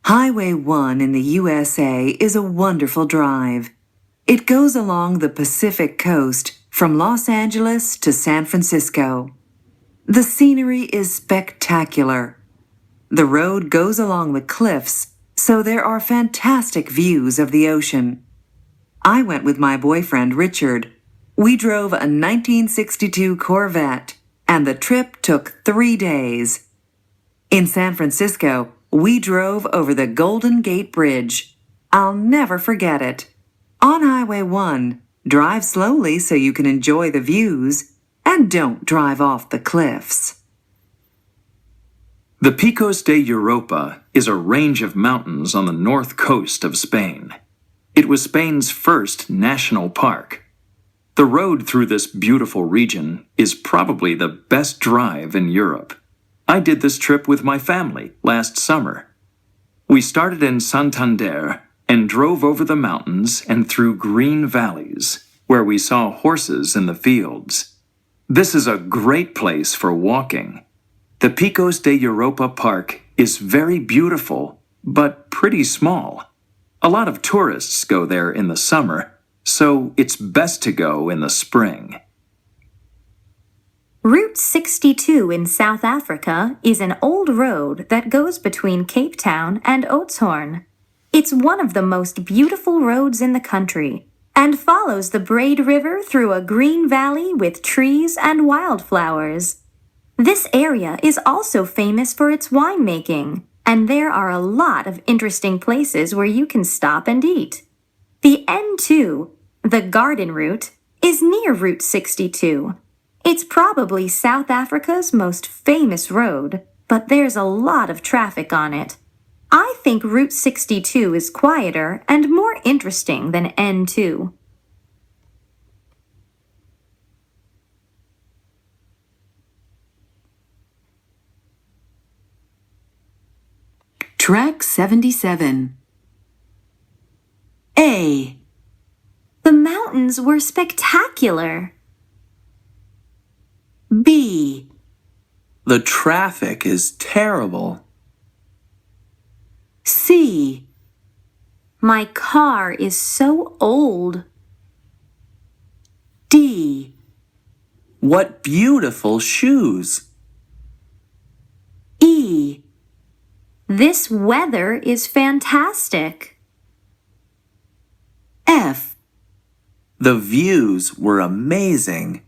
Highway 1 in the USA is a wonderful drive. It goes along the Pacific coast from Los Angeles to San Francisco. The scenery is spectacular. The road goes along the cliffs, so there are fantastic views of the ocean. I went with my boyfriend Richard. We drove a 1962 Corvette, and the trip took 3 days. In San Francisco, we drove over the Golden Gate Bridge. I'll never forget it. On Highway 1, drive slowly so you can enjoy the views, and don't drive off the cliffs. The Picos de Europa is a range of mountains on the north coast of Spain. It was Spain's first national park. The road through this beautiful region is probably the best drive in Europe. I did this trip with my family last summer. We started in Santander and drove over the mountains and through green valleys, where we saw horses in the fields. This is a great place for walking. The Picos de Europa Park is very beautiful, but pretty small. A lot of tourists go there in the summer, so it's best to go in the spring. Route 62 in South Africa is an old road that goes between Cape Town and Oudtshoorn. It's one of the most beautiful roads in the country and follows the Braid River through a green valley with trees and wildflowers. This area is also famous for its winemaking, and there are a lot of interesting places where you can stop and eat. The N2, the garden route, is near Route 62. It's probably South Africa's most famous road, but there's a lot of traffic on it. I think Route 62 is quieter and more interesting than N2. Track 77. A. The mountains were spectacular. B. The traffic is terrible. C. My car is so old. D. What beautiful shoes! E. This weather is fantastic. F. The views were amazing.